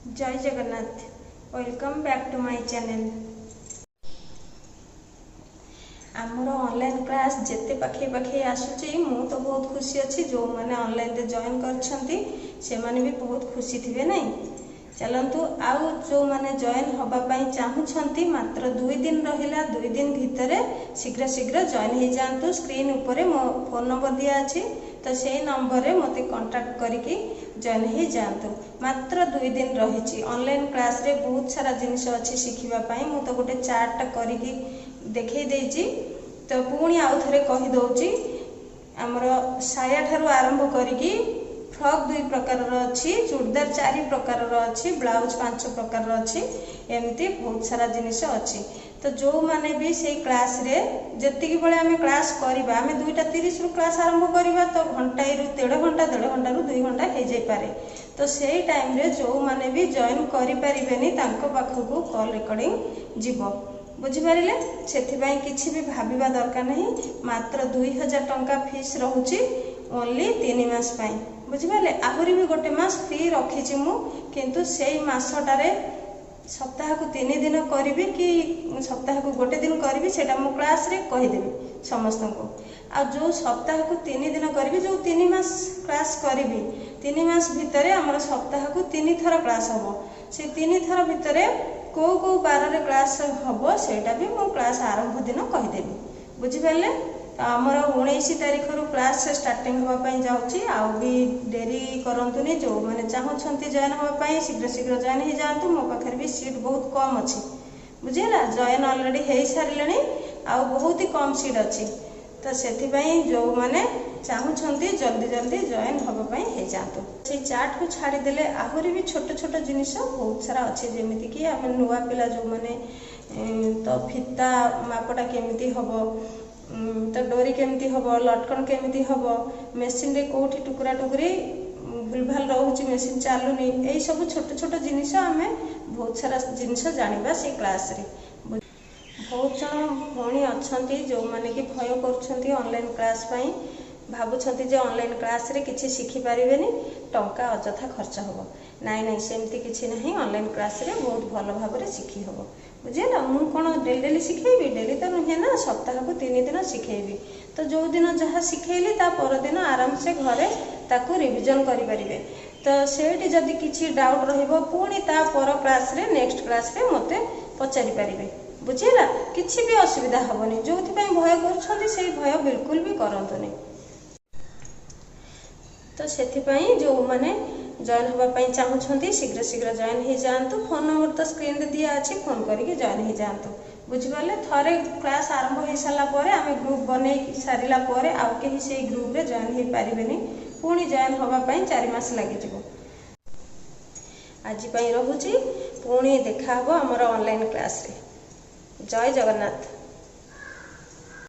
जय Jagannath. Welcome back to my channel. आमर online class जिते पाखे पाखे आसूची मु तो बहुत खुशी अच्छी। जो मैंने ऑनलाइन रे जॉइन करछंती से माने भी बहुत खुशी थिबे नहीं। चलंतु आउ जो माने जॉइन होबा पई चाहुछंती मात्र 2 दिन रहिला। 2 दिन भितरे शीघ्र शीघ्र जॉइन हो जातु। स्क्रीन ऊपर मो फोन नंबर दिया अछि, तो से नंबर रे मते कांटेक्ट करिकि जॉइन हो जातु। मात्र 2 दिन रहिछि। ऑनलाइन क्लास रे बहुत सारा जिनिस अछि शिखिबा पई। मु तो गोटे चार्ट करिकि देखै देछि, तो पुणी आउ थरे कहि दउछि। हमर साया ठारू आरंभ करिकि फ्रॉक 2 प्रकार अच्छी, चूड़दार 4 प्रकार अच्छी, ब्लाउज 5 प्रकार अच्छी, एमती बहुत सारा जिनिस अच्छी। तो जो माने भी से क्लास रे जतिकी बळे आमे क्लास करिबा, आमे 2:30 रु क्लास आरंभ करिबा, तो घंटाई रु 1.5 घंटा, 1.5 घंटा रु 2 घंटा हे जाय पारे। तो सेही टाइम रे जो माने भी जॉइन करि परिबेनी तांको पाखकू कॉल रिकॉर्डिंग जीवो। बुझी पारिले? सेथिबाई किछि भी भाबिबा दरकार नहीं। मात्र 2000 टंका फीस रहउची ओनली 3 मास पाई। बुझिपारे? आहुरी भी गोटे मास फ्री रखी मु, किंतु सेई मासटारे सप्ताह को 3 दिन करी कि सप्ताह को गोटे दिन करी सेटा मु क्लास रे कहि देबी समस्त को। आ जो सप्ताह को 3 दिन करी, जो 3 मास क्लास करी, 3 मास भितरे हमर सप्ताह को 3 थर क्लास हबो। से 3 थर भितरे को बार रे क्लास हबो सेटा भी मु क्लास आरंभ दिन कहि देबी। बुझि पाले? आमर 19 तारीख रु क्लास स्टार्टिंग होगा पाई जाउची। आउ भी डेरी करंतुनी। जो माने चाहुछंती जॉइन होगा पाई शीघ्र शीघ्र जॉइन हो जातु। मो पाखर भी सीट बहुत कम अच्छी। बुझिला? जॉइन ऑलरेडी हे सारिलेनी, आउ बहुत ही कम सीट अच्छी। तो सेथि पई जो माने चाहुछंती जल्दी जल्दी जॉइन होगा पाई हे जातु। से चार्ट को छाड़ी देले आहुरी भी छोट छोट जिनिस बहुत सारा अच्छे। जेमिति कि हम नुवा पिला जो माने तो फिता मापटा केमिति हबो, तो डोरी केमती हम, लटकन केमती हम, मेसीन रे कोठी टुकुरा टुकुरी भूलभाल रोचे, मेसीन चलुनी, यही सब छोट छोट जिनिस आमे बहुत सारा जिनिस जानिबा से क्लास रे। बहुत जन भौणी अच्छी जो माने कि भय कर ऑनलाइन क्लास पाई, भावुंट जे ऑनलाइन क्लास रे किछि शिखि पारिबेनी, टंका अजथा खर्च होबो। नाई नाई सेमती किछि नहीं। ऑनलाइन क्लास रे बहुत भल भाव रे शिखि होबो। बुझेला? मु कोन डेली डेली शिखेबी? डेली तो नुहे ना, सप्ताह को 3 दिन शिखेबी। तो जो दिन जहाँ शिखेली ता पर दिन आराम से घरे ताकू रिविजन करि परिबे। तो सेठी जदी किछि डाउट रहइबो पुणी ता पर क्लास रे नेक्स्ट क्लास रे मते पचारि परिबे। बुझेला? किछि भी असुविधा हबनी। जोथि पई भय करछन्ती सेही भय बिल्कुल भी करंतुनी। तो सेथि पई जो माने जॉइन होगा पाई चाहुछंती शीघ्र शीघ्र जॉइन हो जातु। फोन नंबर तो स्क्रीन रे दिया अछि, फोन करके जॉइन हो जातु। बुझिपाले? थरे क्लास आरंभ हो सारा परे आमे ग्रुप बनै सारिला परे आउ केही से ग्रुप रे जॉइन हो पारिबेनी। पुणी जॉइन होगा पाई 4 मास लागि जिवो। आजि पई रहूची, पुणी देखा हबो हमर ऑनलाइन क्लास रे। जय जगन्नाथ।